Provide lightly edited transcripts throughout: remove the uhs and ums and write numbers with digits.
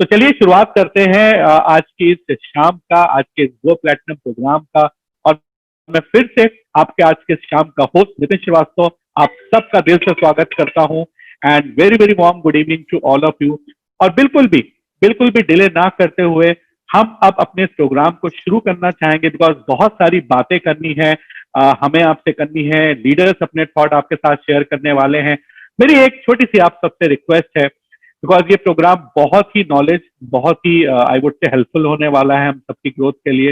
तो चलिए शुरुआत करते हैं आज की इस शाम का, आज के गो प्लेटिनम प्रोग्राम का। और मैं फिर से आपके आज के शाम का होस्ट नितिन श्रीवास्तव आप सबका दिल से स्वागत करता हूं। And very very warm good evening to all of you. और बिल्कुल भी डिले ना करते हुए हम अब अपने इस प्रोग्राम को शुरू करना चाहेंगे, बिकॉज बहुत सारी बातें करनी है, हमें आपसे करनी है। लीडर्स अपने थॉट आपके साथ शेयर करने वाले हैं। मेरी एक छोटी सी आप सबसे रिक्वेस्ट है, बिकॉज ये प्रोग्राम बहुत ही नॉलेज, बहुत ही आई वुड से हेल्पफुल होने वाला है हम सबकी ग्रोथ के लिए।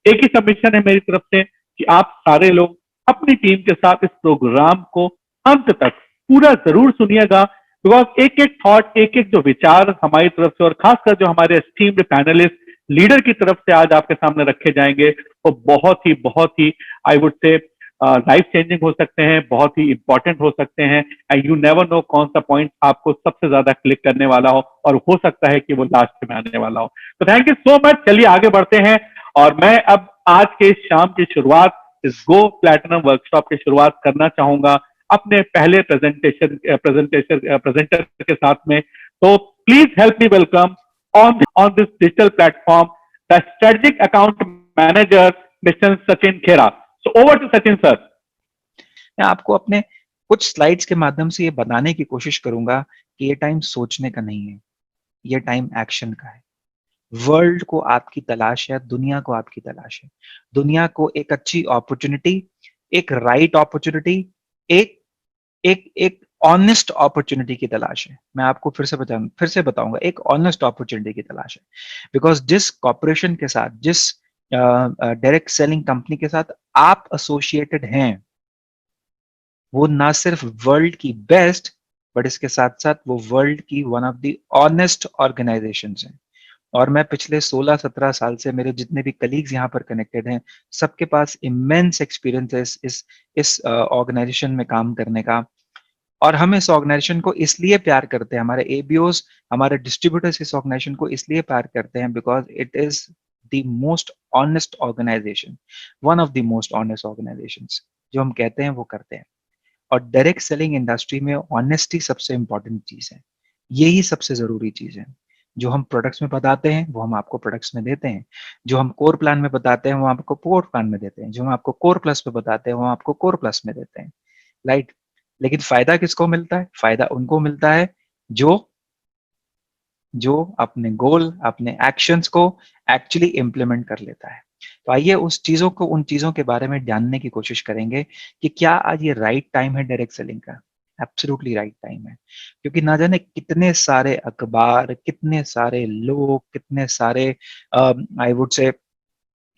एक ही सबमिशन है मेरी तरफ से कि आप सारे लोग अपनी टीम के साथ इस प्रोग्राम को अंत तक पूरा जरूर सुनिएगा, बिकॉज एक एक थॉट, एक एक जो विचार हमारी तरफ से और खासकर जो हमारे एस्टीम्ड पैनलिस्ट लीडर की तरफ से आज आपके सामने रखे जाएंगे, वो बहुत ही I would say life changing हो सकते हैं, बहुत ही इंपॉर्टेंट हो सकते हैं। एंड यू नेवर नो कौन सा पॉइंट आपको सबसे ज्यादा क्लिक करने वाला हो, और हो सकता है कि वो लास्ट में आने वाला हो। तो थैंक यू सो मच। चलिए आगे बढ़ते हैं, और मैं अब आज के शाम की शुरुआत, इस गो प्लैटिनम वर्कशॉप की शुरुआत करना चाहूंगा अपने पहले प्रेजेंटर के साथ में। तो please help me welcome on this digital platform the strategic account manager mister Sachin Khera. So over to Sachin sir. मैं आपको अपने कुछ स्लाइड्स के माध्यम से ये बताने की कोशिश करूंगा कि ये टाइम सोचने का नहीं है, ये टाइम एक्शन का है। वर्ल्ड को आपकी तलाश है, दुनिया को आपकी तलाश है। दुनिया को एक अच्छी अपॉर्चुनिटी, एक राइट अपॉर्चुनिटी, एक एक एक ऑनेस्ट अपॉर्चुनिटी की तलाश है। मैं आपको फिर से बताऊंगा, एक ऑनेस्ट अपॉर्चुनिटी की तलाश है। बिकॉज जिस कॉर्पोरेशन के साथ, जिस डायरेक्ट सेलिंग कंपनी के साथ आप एसोसिएटेड हैं, वो ना सिर्फ वर्ल्ड की बेस्ट, बट इसके साथ साथ वो वर्ल्ड की one of the honest organisations हैं। और मैं पिछले 16-17 साल से, मेरे जितने भी कलीग्स यहाँ पर कनेक्टेड हैं, सबके पास इमेंस एक्सपीरियंस है इस ऑर्गेनाइजेशन में काम करने का। और हम इस ऑर्गेनाइजेशन को इसलिए प्यार करते हैं, हमारे एबीओस, हमारे डिस्ट्रीब्यूटर्स इस ऑर्गेनाइजेशन को इसलिए प्यार करते हैं because it is the most honest organisation, one of the most honest organisations. जो हम कहते हैं वो करते हैं। और डायरेक्ट सेलिंग इंडस्ट्री में ऑनेस्टी सबसे इंपॉर्टेंट चीज है, यही सबसे जरूरी चीज है। जो हम प्रोडक्ट्स में बताते हैं वो हम आपको प्रोडक्ट्स में देते हैं, जो हम कोर प्लान में बताते हैं वो आपको कोर प्लान में देते हैं, जो हम आपको कोर प्लस में बताते हैं वो आपको कोर प्लस में देते हैं, राइट। लेकिन फायदा किसको मिलता है? फायदा उनको मिलता है जो जो अपने गोल, अपने एक्शंस को एक्चुअली इम्प्लीमेंट कर लेता है। तो आइए उन चीजों के बारे में जानने की कोशिश करेंगे कि क्या आज ये राइट टाइम है डायरेक्ट सेलिंग का। एब्सोल्युटली राइट टाइम है, क्योंकि ना जाने कितने सारे अखबार, कितने सारे लोग, कितने सारे आई वुड से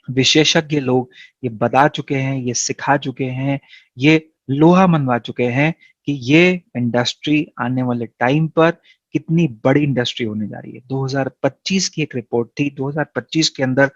विशेषज्ञ लोग ये बता चुके हैं, ये सिखा चुके हैं, ये लोहा मनवा चुके हैं कि ये इंडस्ट्री आने वाले टाइम पर कितनी बड़ी इंडस्ट्री होने जा रही है। 2025 की एक रिपोर्ट थी, 2025 के अंदर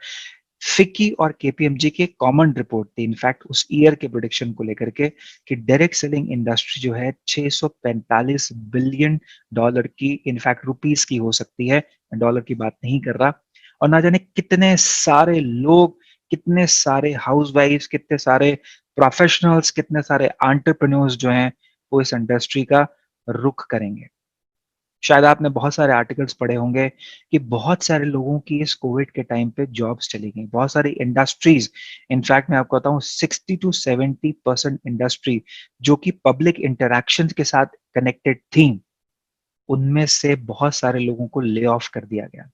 फिक्की और केपीएमजी की कॉमन रिपोर्ट थी, इनफैक्ट उस ईयर के प्रोडिक्शन को लेकर के, कि डायरेक्ट सेलिंग इंडस्ट्री जो है 645 बिलियन डॉलर की, इनफैक्ट रुपीस की हो सकती है, डॉलर की बात नहीं कर रहा। और ना जाने कितने सारे लोग, कितने सारे हाउसवाइफ्स, कितने सारे प्रोफेशनल्स, कितने सारे एंटरप्रेन्योर्स जो हैं वो इस इंडस्ट्री का रुख करेंगे। शायद आपने बहुत सारे आर्टिकल्स पढ़े होंगे कि बहुत सारे लोगों की इस कोविड के टाइम पे जॉब्स चली गई, बहुत सारी इंडस्ट्रीज, इनफैक्ट मैं आपको बताऊं 60-70% इंडस्ट्री जो कि पब्लिक इंटरैक्शन के साथ कनेक्टेड थी, उनमें से बहुत सारे लोगों को ले ऑफ कर दिया गया।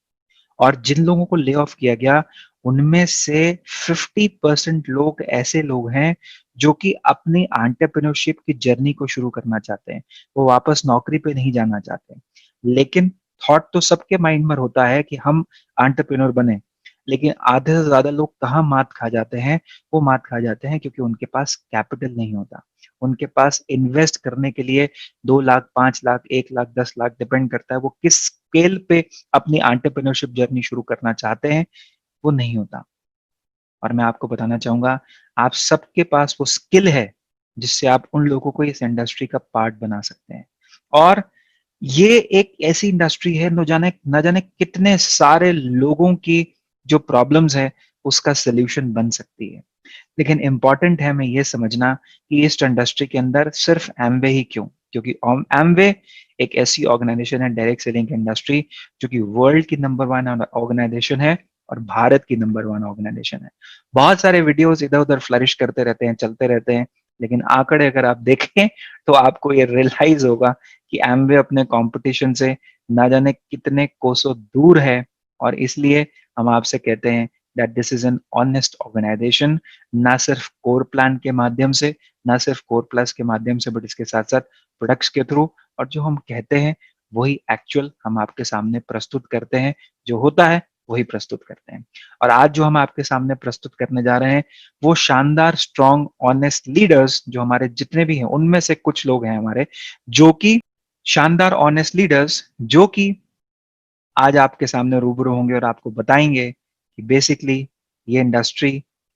और जिन लोगों को ले ऑफ किया गया उनमें से 50% लोग ऐसे लोग हैं जो कि अपनी एंटरप्रेन्योरशिप की जर्नी को शुरू करना चाहते हैं, वो वापस नौकरी पे नहीं जाना चाहते। लेकिन थॉट तो सबके माइंड में होता है कि हम एंटरप्रेन्योर बने, लेकिन आधे से ज्यादा लोग कहाँ मात खा जाते हैं? वो मात खा जाते हैं क्योंकि उनके पास कैपिटल नहीं होता, उनके पास इन्वेस्ट करने के लिए 2 लाख, 5 लाख, 1 लाख, 10 लाख, डिपेंड करता है वो किस स्केल पे अपनी एंटरप्रेन्योरशिप जर्नी शुरू करना चाहते हैं, वो नहीं होता। और मैं आपको बताना चाहूंगा, आप सबके पास वो स्किल है जिससे आप उन लोगों को इस इंडस्ट्री का पार्ट बना सकते हैं। और ये एक ऐसी इंडस्ट्री है, न जाने कितने सारे लोगों की जो प्रॉब्लम्स है उसका सोल्यूशन बन सकती है। लेकिन इंपॉर्टेंट है हमें ये समझना कि इस इंडस्ट्री के अंदर सिर्फ एमवे ही क्यों? क्योंकि एमवे एक ऐसी ऑर्गेनाइजेशन है डायरेक्ट सेलिंग इंडस्ट्री जो कि वर्ल्ड की नंबर 1 ऑर्गेनाइजेशन है और भारत की नंबर 1 ऑर्गेनाइजेशन है। बहुत सारे वीडियोस इधर उधर फ्लरिश करते रहते हैं, चलते रहते हैं, लेकिन आंकड़े अगर आप देखें तो आपको ये रियलाइज होगा कि एमवे अपने कंपटीशन से ना जाने कितने कोसों दूर है। और इसलिए हम आपसे कहते हैं that this is an honest organisation, ना सिर्फ कोर प्लान के माध्यम से, ना सिर्फ कोर प्लस के माध्यम से, बट इसके साथ साथ प्रोडक्ट्स के थ्रू, और जो हम कहते हैं वही एक्चुअल हम आपके सामने प्रस्तुत करते हैं, जो होता है वही प्रस्तुत करते हैं। और आज जो हम आपके सामने प्रस्तुत करने जा रहे हैं वो शानदार स्ट्रॉन्ग ऑनेस्ट लीडर्स जो हमारे जितने भी हैं उनमें से कुछ लोग हैं हमारे जो कि शानदार ऑनेस्ट लीडर्स जो कि आज आपके सामने रूबरू होंगे और आपको बताएंगे कि बेसिकली ये इंडस्ट्री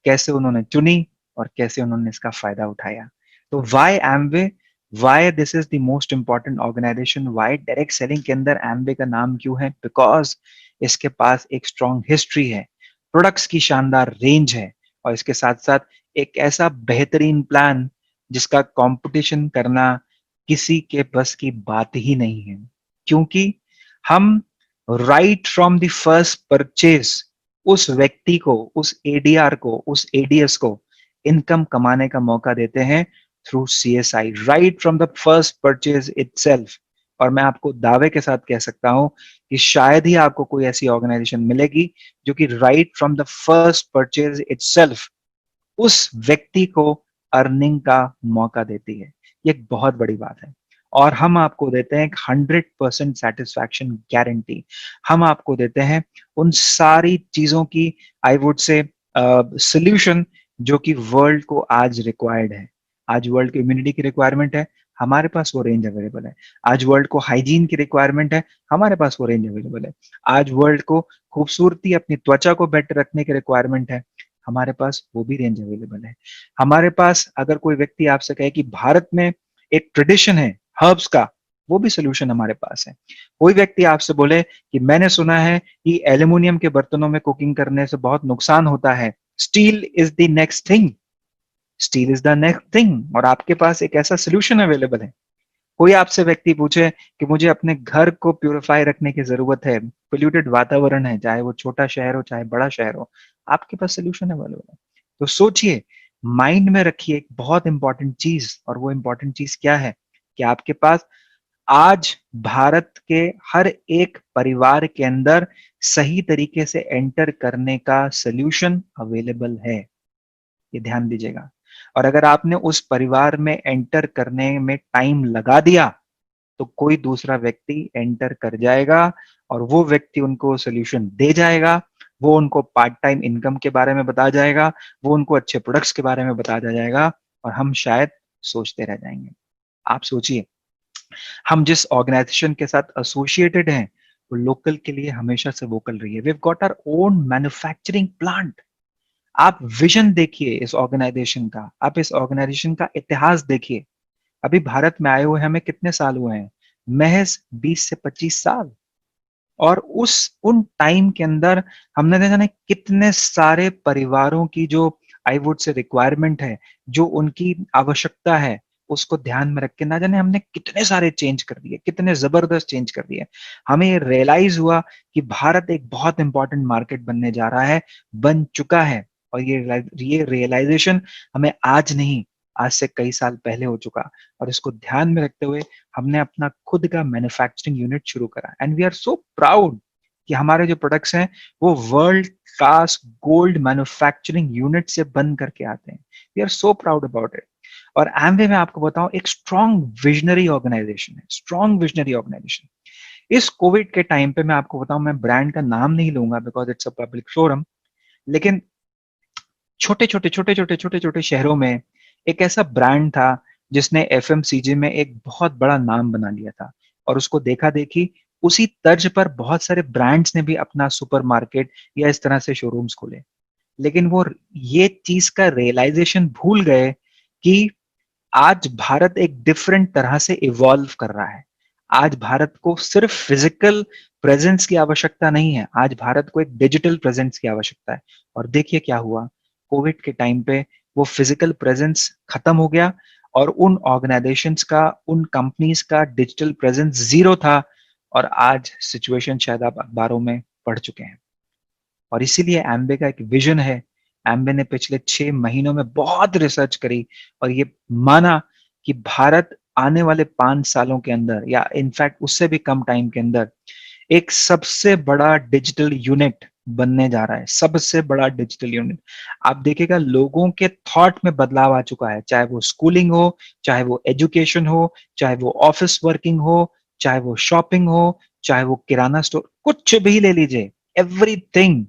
कैसे उन्होंने चुनी और कैसे उन्होंने इसका फायदा उठाया। तो why Amway, why this is the most important organisation, why direct selling के अंदर एमवे का नाम क्यों है? बिकॉज इसके पास एक स्ट्रॉन्ग हिस्ट्री है, प्रोडक्ट्स की शानदार रेंज है और इसके साथ साथ एक ऐसा बेहतरीन प्लान जिसका कंपटीशन करना किसी के बस की बात ही नहीं है। क्योंकि हम right from the first purchase उस व्यक्ति को, उस एडीआर को, उस एडीएस को इनकम कमाने का मौका देते हैं through CSI, right from the first purchase itself. और मैं आपको दावे के साथ कह सकता हूं कि शायद ही आपको कोई ऐसी ऑर्गेनाइजेशन मिलेगी जो कि right from the first purchase itself उस व्यक्ति को अर्निंग का मौका देती है। ये एक बहुत बड़ी बात है और हम आपको देते हैं 100% सेटिस्फैक्शन गारंटी। हम आपको देते हैं उन सारी चीजों की आई वुड से सोल्यूशन जो कि वर्ल्ड को आज रिक्वायर्ड है। आज वर्ल्ड की इम्यूनिटी की रिक्वायरमेंट है, हमारे पास वो रेंज अवेलेबल है। आज वर्ल्ड को हाइजीन की रिक्वायरमेंट है, हमारे पास वो रेंज अवेलेबल है। आज वर्ल्ड को खूबसूरती, अपनी त्वचा को बेटर रखने की रिक्वायरमेंट है, हमारे पास वो भी रेंज अवेलेबल है। हमारे पास अगर कोई व्यक्ति आपसे कहे कि भारत में एक ट्रेडिशन है हर्ब्स का, वो भी सोल्यूशन हमारे पास है। कोई व्यक्ति आपसे बोले कि मैंने सुना है कि एल्यूमिनियम के बर्तनों में कुकिंग करने से बहुत नुकसान होता है, steel is the next thing, steel is the next thing, और आपके पास एक ऐसा सोल्यूशन अवेलेबल है। कोई आपसे व्यक्ति पूछे कि मुझे अपने घर को प्यूरिफाई रखने की जरूरत है, पोल्यूटेड वातावरण है, चाहे वो छोटा शहर हो चाहे बड़ा शहर हो, आपके पास सोल्यूशन अवेलेबल है। तो सोचिए, माइंड में रखिए एक बहुत इंपॉर्टेंट चीज, और वो इंपॉर्टेंट चीज क्या है कि आपके पास आज भारत के हर एक परिवार के अंदर सही तरीके से एंटर करने का सोल्यूशन अवेलेबल है। ये ध्यान दीजिएगा। और अगर आपने उस परिवार में एंटर करने में टाइम लगा दिया तो कोई दूसरा व्यक्ति एंटर कर जाएगा और वो व्यक्ति उनको सोल्यूशन दे जाएगा, वो उनको पार्ट टाइम इनकम के बारे में बता जाएगा, वो उनको अच्छे प्रोडक्ट्स के बारे में बता जाएगा और हम शायद सोचते रह जाएंगे। आप सोचिए, हम जिस ऑर्गेनाइजेशन के साथ एसोसिएटेड हैं वो लोकल के लिए हमेशा से वोकल रही है। We have got our own manufacturing plant. आप विजन देखिए इस ऑर्गेनाइजेशन का, आप इस ऑर्गेनाइजेशन का इतिहास देखिए। अभी भारत में आए हुए हमें कितने साल हुए हैं? महज 20 से 25 साल। और उन टाइम के अंदर हमने न जाने कितने सारे परिवारों की जो आई वुड से रिक्वायरमेंट है, जो उनकी आवश्यकता है, उसको ध्यान में रख के ना जाने हमने कितने सारे चेंज कर दिए, कितने जबरदस्त चेंज कर दिए। हमें ये रियलाइज हुआ कि भारत एक बहुत इंपॉर्टेंट मार्केट बनने जा रहा है, बन चुका है। और ये रियलाइजेशन हमें आज नहीं, आज से कई साल पहले हो चुका। और इसको ध्यान में रखते हुए हमने अपना खुद का मैन्युफैक्चरिंग यूनिट शुरू करा and we are so proud कि हमारे जो प्रोडक्ट्स हैं वो world class gold manufacturing unit से बन करके आते हैं। We are so proud about it. और एमवे में आपको बताऊं एक स्ट्रॉन्ग विजनरी ऑर्गेनाइजेशन है, स्ट्रॉन्ग विजनरी ऑर्गेनाइजेशन। इस कोविड के टाइम पे मैं आपको बताऊं, मैं ब्रांड का नाम नहीं लूंगा because it's a public forum, लेकिन छोटे छोटे शहरों में एक ऐसा ब्रांड था जिसने एफएमसीजी में एक बहुत बड़ा नाम बना लिया था। और उसको देखा देखी उसी तर्ज पर बहुत सारे ब्रांड्स ने भी अपना सुपरमार्केट या इस तरह से शोरूम्स खोले। लेकिन वो ये चीज का रियलाइजेशन भूल गए कि आज भारत एक डिफरेंट तरह से इवॉल्व कर रहा है। आज भारत को सिर्फ फिजिकल प्रेजेंस की आवश्यकता नहीं है, आज भारत को एक डिजिटल प्रेजेंस की आवश्यकता है। और देखिए क्या हुआ, कोविड के टाइम पे वो फिजिकल प्रेजेंस खत्म हो गया और उन ऑर्गेनाइजेशंस का, उन कंपनीज का डिजिटल प्रेजेंस जीरो था, और आज सिचुएशन शायद आप अखबारों में पढ़ चुके हैं। और इसीलिए एम्बे का एक विजन है। एम्बे ने पिछले 6 महीनों में बहुत रिसर्च करी और ये माना कि भारत आने वाले 5 सालों के अंदर, या इनफैक्ट उससे भी कम टाइम के अंदर, एक सबसे बड़ा डिजिटल यूनिट बनने जा रहा है। सबसे बड़ा डिजिटल यूनिट। आप देखिएगा लोगों के थॉट में बदलाव आ चुका है, चाहे वो स्कूलिंग हो, चाहे वो एजुकेशन हो, चाहे वो ऑफिस वर्किंग हो, चाहे वो शॉपिंग हो, चाहे वो किराना स्टोर, कुछ भी ले लीजिए, एवरीथिंग।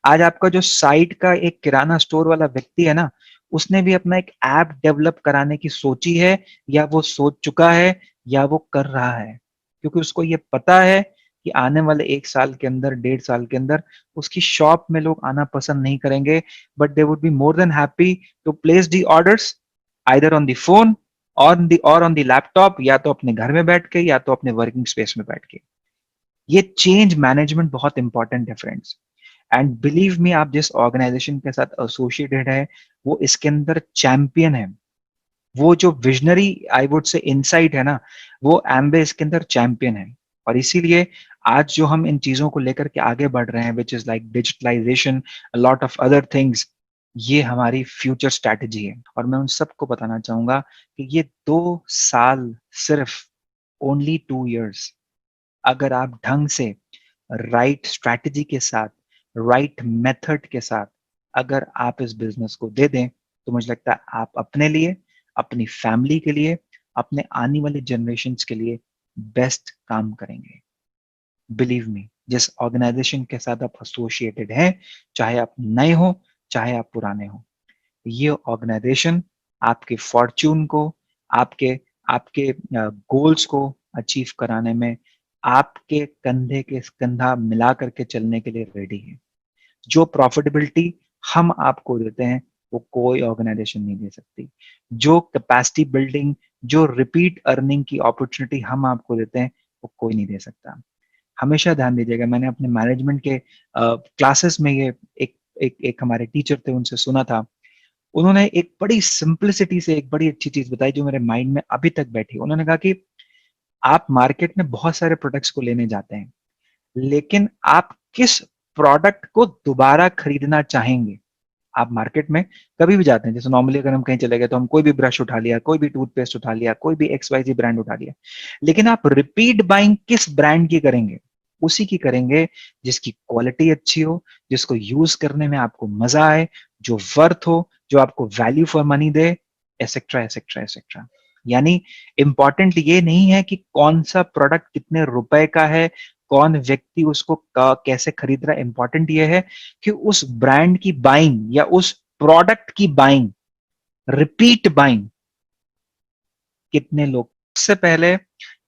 आज आपका जो साइट का एक किराना स्टोर वाला व्यक्ति है ना, उसने भी अपना एक ऐप डेवलप कराने की सोची है, या वो सोच चुका है, या वो कर रहा है, क्योंकि उसको ये पता है कि आने वाले 1 साल के अंदर, 1.5 साल के अंदर उसकी शॉप में लोग आना पसंद नहीं करेंगे, but they would be more than happy to place the orders either on the phone or on the laptop, या तो अपने घर में बैठ के, या तो अपने वर्किंग स्पेस में बैठ के। ये चेंज मैनेजमेंट बहुत इंपॉर्टेंट है फ्रेंड्स। एंड बिलीव मी, आप जिस ऑर्गेनाइजेशन के साथ एसोसिएटेड है, वो इसके अंदर चैंपियन है। वो जो विजनरी, आई वुड से, इनसाइट है ना, वो एम्बे इसके अंदर चैंपियन है। और इसीलिए आज जो हम इन चीजों को लेकर के आगे बढ़ रहे हैं, which is like digitalisation, lot of other things, ये हमारी फ्यूचर स्ट्रैटेजी है। और मैं उन सबको बताना चाहूंगा कि ये 2 साल सिर्फ, ओनली 2 years, अगर आप ढंग से राइट स्ट्रैटेजी के साथ, राइट मेथड के साथ अगर आप इस बिजनेस को दे दें, तो मुझे लगता है आप अपने लिए, अपनी फैमिली के लिए, अपने आने वाली जनरेशन्स के लिए बेस्ट काम करेंगे। बिलीव मी, जिस ऑर्गेनाइजेशन के साथ आप एसोसिएटेड हैं, चाहे आप नए हो, चाहे आप पुराने हो, ये ऑर्गेनाइजेशन आपके फॉर्च्यून को, आपके आपके गोल्स को अचीव कराने में आपके कंधे के कंधा मिला करके चलने के लिए रेडी है। जो प्रॉफिटेबिलिटी हम आपको देते हैं, वो कोई ऑर्गेनाइजेशन नहीं दे सकती। जो कैपेसिटी बिल्डिंग, जो रिपीट अर्निंग की अपॉर्चुनिटी हम आपको देते हैं, वो कोई नहीं दे सकता। हमेशा ध्यान दीजिएगा, मैंने अपने मैनेजमेंट के क्लासेस में ये एक हमारे टीचर थे, उनसे सुना था। उन्होंने एक बड़ी सिंपलिसिटी से एक बड़ी अच्छी चीज बताई जो मेरे माइंड में अभी तक बैठी। उन्होंने कहा कि आप मार्केट में बहुत सारे प्रोडक्ट्स को लेने जाते हैं, लेकिन आप किस प्रोडक्ट को दोबारा खरीदना चाहेंगे? आप मार्केट में कभी भी जाते हैं, जैसे नॉर्मली अगर हम कहीं चले गए तो हम कोई भी ब्रश उठा लिया, कोई भी टूथपेस्ट उठा लिया, कोई भी XYZ ब्रांड उठा लिया, लेकिन आप रिपीट बाइंग किस ब्रांड की करेंगे? उसी की करेंगे जिसकी क्वालिटी अच्छी हो, जिसको यूज करने में आपको मजा आए, जो वर्थ हो, जो आपको value for money they, etcetera etcetera etcetera. यानी इंपॉर्टेंट ये नहीं है कि कौन सा प्रोडक्ट कितने रुपए का है, कौन व्यक्ति उसको कैसे खरीद रहा है। इंपॉर्टेंट ये है कि उस ब्रांड की बाइंग या उस प्रोडक्ट की बाइंग, रिपीट बाइंग कितने लोग। सबसे पहले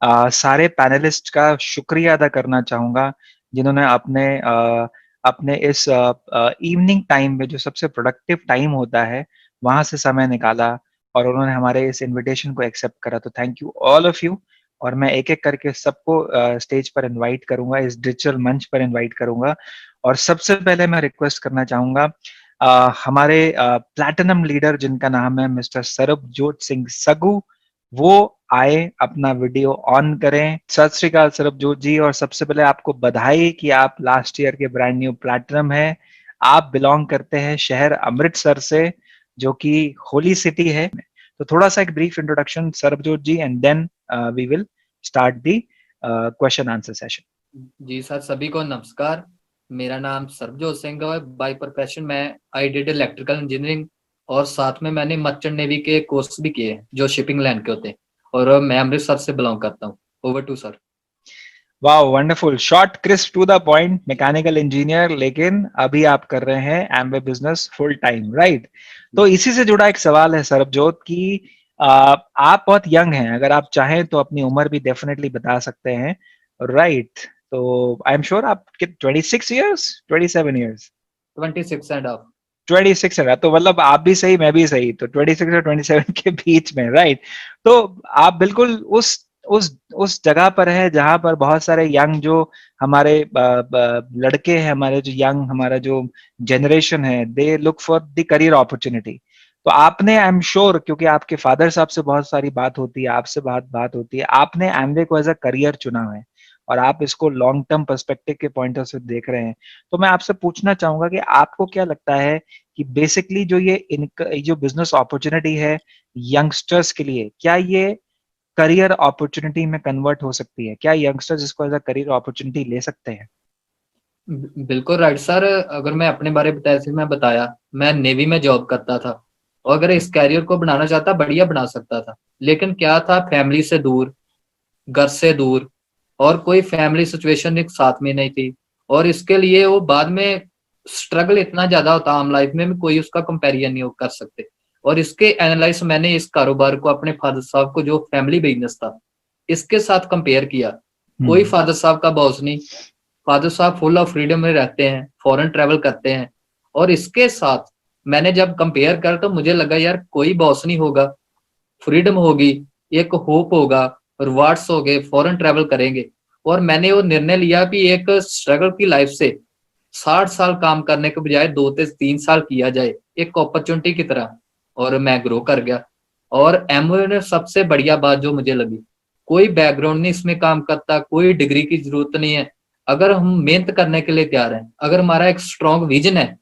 सारे पैनलिस्ट का शुक्रिया अदा करना चाहूंगा, जिन्होंने अपने इस इवनिंग टाइम में, जो सबसे प्रोडक्टिव टाइम होता है, वहां से समय निकाला और उन्होंने हमारे इस इनविटेशन को एक्सेप्ट करा। तो thank you all of you. और मैं एक एक करके सबको स्टेज पर इनवाइट करूंगा, इस डिजिटल मंच पर इनवाइट करूंगा। और सबसे पहले मैं रिक्वेस्ट करना चाहूंगा हमारे प्लैटिनम लीडर, जिनका नाम है मिस्टर सरबजोत सिंह सगू, वो आए, अपना वीडियो ऑन करें। सत श्री अकाल सरबजोत जी, और सबसे पहले आपको बधाई कि आप लास्ट ईयर के ब्रांड न्यू प्लैटिनम है। आप बिलोंग करते हैं शहर अमृतसर से, जो कि होली सिटी है। तो थोड़ा सा एक brief introduction Sarabjot ji, and then we will start the question answer session. जी सर, सभी को नमस्कार। मेरा नाम सरबजोत सिंह है। बाय प्रोफेशन मैं आई डिड इलेक्ट्रिकल इंजीनियरिंग, और साथ में मैंने मर्चेंट नेवी के कोर्स भी किए हैं जो शिपिंग लाइन के होते हैं, और मैं अमृतसर से बिलोंग करता हूँ। Over to sir. वाह, wonderful, short crisp to the point, mechanical engineer, लेकिन अभी आप कर रहे हैं एम्बे बिजनेस फुल टाइम, राइट? तो इसी से जुड़ा एक सवाल है सरबजोत की, आप बहुत यंग हैं, अगर आप चाहें तो अपनी उम्र भी डेफिनेटली बता सकते हैं, राइट? तो आई एम श्योर आप 26 ईयर्स, 27 ईयर्स, 26 एंड हाफ। 26 है ना, तो मतलब आप भी सही, मैं भी सही, तो 26 और 27 के बीच में, राइट? तो आप बिल्कुल उस जगह पर है जहां पर बहुत सारे यंग, जो हमारे लड़के हैं, हमारे जो यंग, हमारा जो जनरेशन है, they look for the career opportunity. तो आपने, आई एम श्योर, क्योंकि आपके फादर साहब से बहुत सारी बात होती है, आपसे बात होती है, आपने एमवे को एज अ करियर चुना है और आप इसको लॉन्ग टर्म पर्सपेक्टिव के पॉइंट ऑफ से देख रहे हैं। तो मैं आपसे पूछना चाहूंगा कि आपको क्या लगता है कि बेसिकली जो बिजनेस अपॉर्चुनिटी है यंगस्टर्स के लिए, क्या ये करियर अपॉर्चुनिटी में कन्वर्ट हो सकती है? क्या यंगस्टर्स इसको एज अ करियर अपॉर्चुनिटी ले सकते हैं? बिल्कुल राइट सर। अगर मैं अपने बारे में बताया, जैसे मैं बताया, मैं नेवी में जॉब करता था और अगर इस कैरियर को बनाना चाहता बढ़िया बना सकता था, लेकिन क्या था, फैमिली से दूर, घर से दूर, और कोई फैमिली सिचुएशन एक साथ में नहीं थी, और इसके लिए वो बाद में स्ट्रगल इतना ज्यादा होता आम लाइफ में भी कोई उसका कंपैरिजन नहीं कर सकते। और इसके एनालाइज मैंने इस कारोबार को अपने फादर साहब को जो फैमिली बिजनेस था इसके साथ कंपेयर किया। कोई फादर साहब का बॉस नहीं, फादर साहब फुल ऑफ फ्रीडम में रहते हैं, फॉरेन ट्रेवल करते हैं, और इसके साथ मैंने जब कंपेयर कर तो मुझे लगा यार कोई बॉस नहीं होगा, फ्रीडम होगी, एक होप होगा, रिवार्ड्स हो गए, फॉरेन ट्रेवल करेंगे। और मैंने वो निर्णय लिया कि एक स्ट्रगल की लाइफ से 60 साल काम करने के बजाय 2 से 3 साल किया जाए एक अपॉर्चुनिटी की तरह, और मैं ग्रो कर गया। और एमवे ने सबसे बढ़िया बात जो मुझे लगी, कोई बैकग्राउंड नहीं इसमें काम करता, कोई डिग्री की जरूरत नहीं है। अगर हम मेहनत करने के लिए तैयार हैं, अगर हमारा एक स्ट्रॉन्ग विजन है,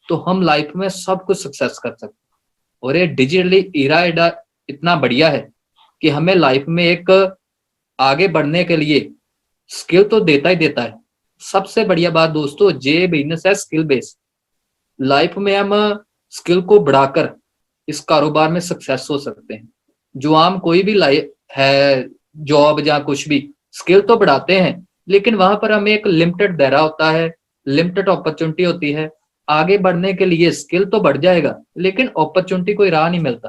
तो हम लाइफ में सब कुछ सक्सेस कर सकते हैं। और ये डिजिटली इरा इतना बढ़िया है कि हमें लाइफ में एक आगे बढ़ने के लिए स्किल तो देता ही देता है। सबसे बढ़िया बात दोस्तों, जे बिजनेस है स्किल बेस्ड। लाइफ में हम स्किल को बढ़ाकर इस कारोबार में सक्सेस हो सकते हैं। जो आम कोई भी लाइफ है, जॉब या कुछ भी, स्किल तो बढ़ाते हैं, लेकिन वहां पर हमें एक लिमिटेड दायरा होता है, लिमिटेड अपॉर्चुनिटी होती है। आगे बढ़ने के लिए स्किल तो बढ़ जाएगा, लेकिन अपॉर्चुनिटी कोई राह नहीं मिलता।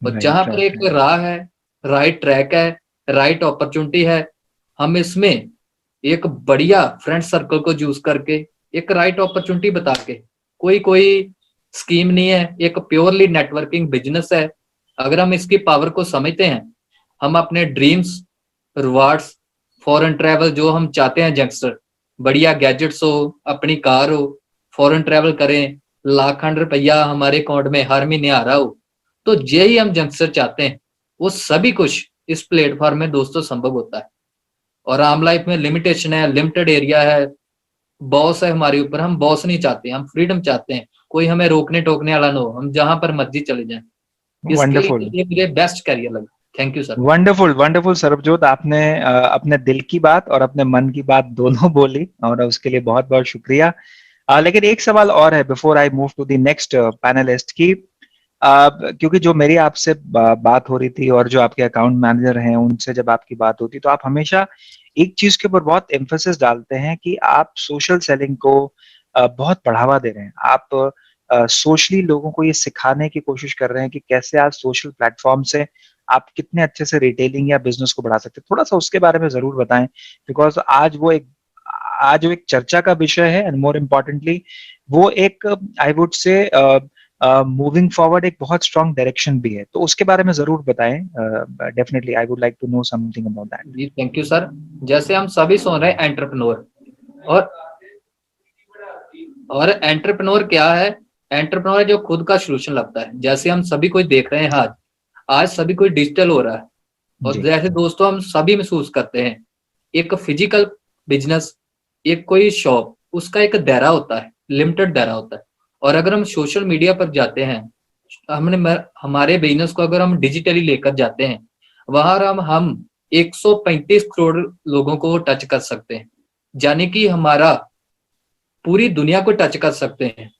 और जहां राइट, पर राइट, एक राह है, राइट ट्रैक है, राइट अपॉर्चुनिटी है, हम इसमें एक बढ़िया फ्रेंड सर्कल को चूज करके एक राइट अपॉर्चुनिटी बता के, कोई कोई स्कीम नहीं है, एक प्योरली नेटवर्किंग बिजनेस है। अगर हम इसकी पावर को समझते हैं, हम अपने ड्रीम्स, रिवार्ड्स, फॉरेन ट्रैवल जो हम चाहते हैं यंगस्टर, बढ़िया गैजेट्स हो, अपनी कार हो, फॉरेन ट्रैवल करें, लाखों रुपया हमारे अकाउंट में हर महीने आ रहा हो, तो यही हम यंगस्टर चाहते हैं। वो सभी कुछ इस प्लेटफॉर्म में दोस्तों संभव होता है। और आम लाइफ में लिमिटेशन है, लिमिटेड एरिया है, बॉस है हमारे ऊपर, हम बॉस नहीं चाहते, हम फ्रीडम चाहते हैं, कोई हमें रोकने टोकने वाला ना हो, हम जहां पर मर्जी चले जाएं। इसके लिए वंडरफुल, ये मुझे बेस्ट करियर लगा। Thank you sir. Wonderful, wonderful Sarabjot, आपने अपने दिल की बात और अपने मन की बात दोनों बोली और उसके लिए बहुत बहुत शुक्रिया। लेकिन एक सवाल और है before I move to the next panellist की, क्योंकि जो मेरी आपसे बात हो रही थी और जो आपके अकाउंट मैनेजर हैं उनसे जब आपकी बात होती तो आप हमेशा एक चीज के ऊपर बहुत एम्फेसिस डालते हैं कि आप सोशल सेलिंग को बहुत बढ़ावा दे रहे हैं। आप सोशली लोगों को ये सिखाने की कोशिश कर रहे हैं कि कैसे आज सोशल प्लेटफॉर्म से आप कितने अच्छे से रिटेलिंग या बिजनेस को बढ़ा सकते हैं। थोड़ा सा उसके बारे में जरूर बताएं, बिकॉज आज वो एक चर्चा का विषय है एंड मोर इम्पोर्टेंटली वो एक, आई वुड से, मूविंग फॉरवर्ड एक बहुत स्ट्रॉन्ग डायरेक्शन भी है। तो उसके बारे में जरूर बताएं। Definitely I would like to know something about that. जी थैंक यू सर। जैसे हम सभी सुन रहे हैं एंटरप्रेन्योर, और एंटरप्रेन्योर क्या है? एंटरप्रेन्योर जो खुद का सोल्यूशन लगता है। जैसे हम सभी कोई देख रहे हैं, आज सभी कोई डिजिटल हो रहा है, और जी, जैसे दोस्तों हम सभी महसूस करते हैं, एक फिजिकल बिजनेस, एक कोई शॉप, उसका एक दायरा होता है, लिमिटेड दायरा होता है। और अगर हम सोशल मीडिया पर जाते हैं, हमने हमारे बिजनेस को अगर हम डिजिटली लेकर जाते हैं, वहां हम 135 करोड़ लोगों को टच कर सकते हैं। यानी कि हमारा पूरी दुनिया को टच कर सकते हैं।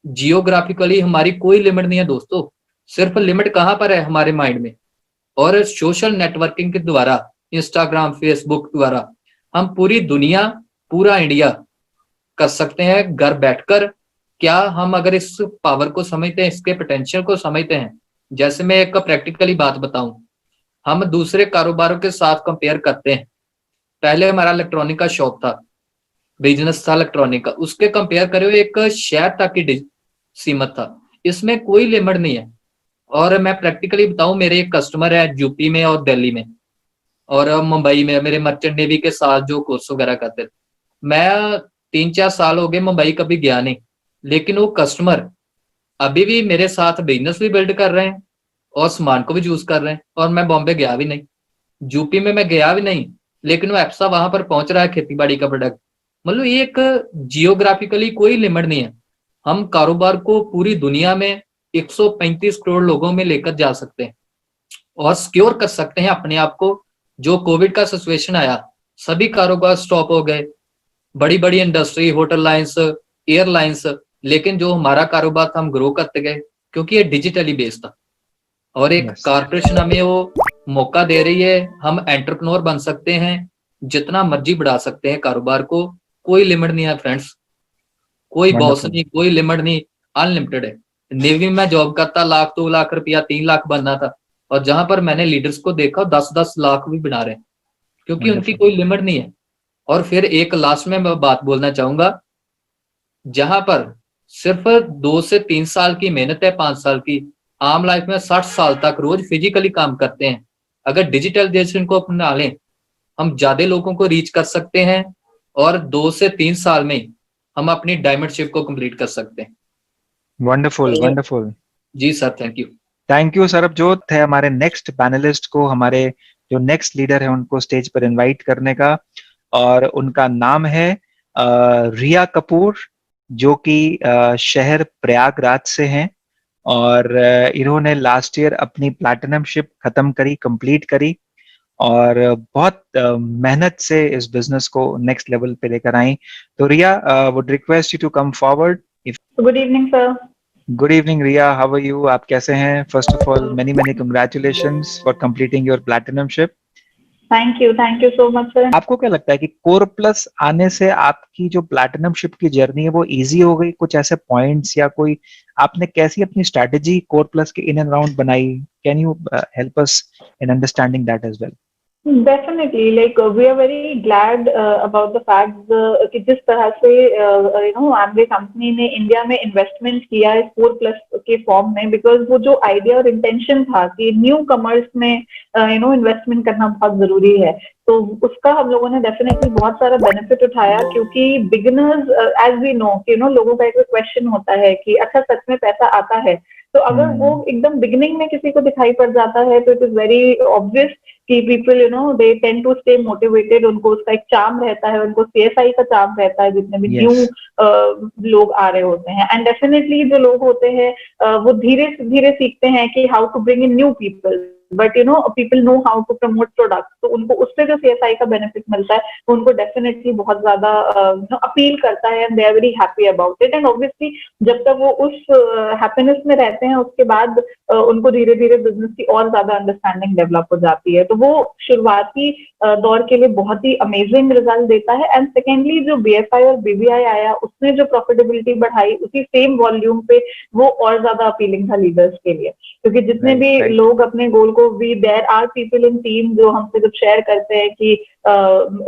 जियोग्राफिकली हमारी कोई लिमिट नहीं है दोस्तों, सिर्फ लिमिट कहाँ पर है? हमारे माइंड में। और सोशल नेटवर्किंग के द्वारा, इंस्टाग्राम, फेसबुक द्वारा हम पूरी दुनिया, पूरा इंडिया कर सकते हैं घर बैठकर। क्या हम अगर इस पावर को समझते हैं, इसके पोटेंशियल को समझते हैं? जैसे मैं एक प्रैक्टिकली बात बताऊं, हम दूसरे कारोबारों के साथ कंपेयर करते हैं। पहले हमारा इलेक्ट्रॉनिक का शॉप था, बिजनेस था इलेक्ट्रॉनिक का, उसके कंपेयर करे एक शहर तक की सीमित था, इसमें कोई लिमिट नहीं है। और मैं प्रैक्टिकली बताऊं, मेरे एक कस्टमर है यूपी में और दिल्ली में और मुंबई में, मेरे मर्चेंट नेवी के साथ जो कोर्स वगैरह करते थे। मैं 3-4 साल हो गए मुंबई कभी गया नहीं, लेकिन वो कस्टमर अभी भी मेरे साथ बिजनेस भी बिल्ड कर रहे हैं और सामान को भी यूज कर रहे हैं। और मैं बॉम्बे गया भी नहीं, यूपी में मैं गया भी नहीं, लेकिन वो एप्सा वहां पर पहुंच रहा है खेती बाड़ी का प्रोडक्ट। मतलब ये एक जियोग्राफिकली कोई लिमिट नहीं है। हम कारोबार को पूरी दुनिया में 135 करोड़ लोगों में लेकर जा सकते हैं और सिक्योर कर सकते हैं अपने आप को। जो कोविड का सिचुएशन आया, सभी कारोबार स्टॉप हो गए, बड़ी बड़ी इंडस्ट्री, होटल लाइंस, एयरलाइंस, लेकिन जो हमारा कारोबार था हम ग्रो करते गए क्योंकि ये डिजिटली बेस्ड था। और एक Yes. कारपोरेशन हमें वो मौका दे रही है, हम एंटरप्रेन्योर बन सकते हैं, जितना मर्जी बढ़ा सकते हैं कारोबार को। कोई लिमिट नहीं है फ्रेंड्स, कोई बॉस Wonderful. नहीं, कोई लिमिट नहीं, अनलिमिटेड है। नेवी में जॉब करता, 1 लाख 2 लाख रुपया 3 लाख बनना था, और जहां पर मैंने लीडर्स को देखा 10-10 लाख भी बना रहे हैं, क्योंकि उनकी Wonderful. कोई लिमिट नहीं है। और फिर एक लास्ट में मैं बात बोलना चाहूंगा, जहां पर सिर्फ 2 से 3 साल की मेहनत है, 5 साल की, आम लाइफ में 60 साल तक रोज फिजिकली काम करते हैं। अगर डिजिटलाइजेशन को अपना लें, हम ज्यादा लोगों को रीच कर सकते हैं और 2 से 3 साल में हम अपनी डायमंड शिप को कंप्लीट कर सकते हैं। Wonderful. तो Wonderful. जी sir, thank you. Thank you Sarabjot. है हमारे नेक्स्ट पैनलिस्ट को, हमारे जो नेक्स्ट लीडर है उनको स्टेज पर इनवाइट करने का, और उनका नाम है रिया कपूर, जो कि शहर प्रयागराज से हैं, और इन्होंने लास्ट ईयर अपनी प्लैटिनम शिप खत्म करी, कंप्लीट करी, और बहुत मेहनत से इस बिजनेस को नेक्स्ट लेवल पे लेकर आई। तो Riya, would request you to come forward. Good evening sir. Good evening Riya, how are you? आप कैसे हैं? First of all many many congratulations for completing your platinum ship. Thank you so much sir. आपको क्या लगता है कि कोर प्लस आने से आपकी जो प्लैटिनम शिप की जर्नी है वो इजी हो गई? कुछ ऐसे पॉइंट्स या कोई आपने कैसी अपनी स्ट्रैटेजी कोर प्लस के इन एंड राउंड बनाई? Can you help us in understanding that as well? Definitely, like we are very glad about the fact कि जिस तरह से Amway कंपनी ने इंडिया में इन्वेस्टमेंट किया है 4+ के फॉर्म में, बिकॉज वो जो आइडिया और इंटेंशन था कि न्यू कमर्स में इन्वेस्टमेंट करना बहुत जरूरी है, तो उसका हम लोगों ने डेफिनेटली बहुत सारा बेनिफिट उठाया। क्योंकि बिगिनर्स, एज वी नो कि लोगों का एक क्वेश्चन होता है कि अच्छा सच में पैसा आता है, तो अगर वो एकदम बिगिनिंग में किसी को दिखाई पड़ जाता है तो इट इज वेरी ऑब्वियस कि people they tend to stay motivated. उनको उसका एक चार्म रहता है, उनको CSI का चार्म रहता है जितने भी न्यू लोग आ रहे होते हैं। एंड डेफिनेटली जो लोग होते हैं वो धीरे धीरे सीखते हैं कि how to bring in new people, but people know how to promote product. तो उनको उससे जो CSI का बेनिफिट मिलता है वो उनको डेफिनेटली बहुत ज्यादा अपील करता है, and they are very happy about it. And obviously जब तक वो उस हैप्पीनेस में रहते हैं, उसके बाद उनको धीरे धीरे बिजनेस की और ज्यादा अंडरस्टैंडिंग डेवलप हो जाती है। तो वो शुरुआती दौर के लिए बहुत ही अमेजिंग रिजल्ट देता है। एंड सेकेंडली जो BFI और BBI आया, उसने जो प्रॉफिटेबिलिटी बढ़ाई, उसी सेम वॉल्यूम पे वो और ज्यादा अपीलिंग था लीडर्स के लिए। क्योंकि जितने भी लोग अपने गोल को, there are people in team जो हमसे जब शेयर करते हैं कि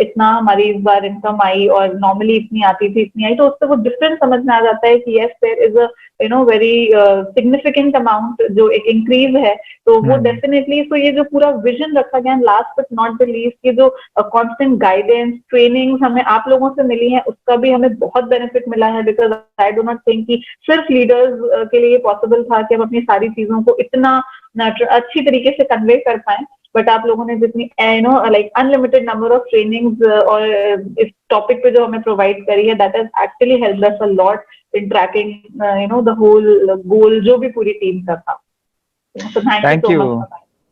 इतना हमारी इस बार इनकम आई और नॉर्मली इतनी आती थी, इतनी आई, तो उससे वो डिफरेंस समझ में आ जाता है कि yes there is a very significant amount जो एक इंक्रीज है। तो वो डेफिनेटली, तो ये जो पूरा विजन रखा गया, last but not the least, ये जो कांस्टेंट गाइडेंस, ट्रेनिंग हमें आप लोगों से मिली है, उसका भी हमें बहुत बेनिफिट मिला है। Because I do not think कि सिर्फ लीडर्स के लिए पॉसिबल था कि हम अपनी सारी चीजों को इतना अच्छी तरीके से कन्वे कर पाए, बट आप लोगों ने जितनी like unlimited number of trainings और इस टॉपिक पे जो हमें प्रोवाइड करी है, that has actually helped us a lot in tracking the whole goal जो भी पूरी टीम का था। So thank you,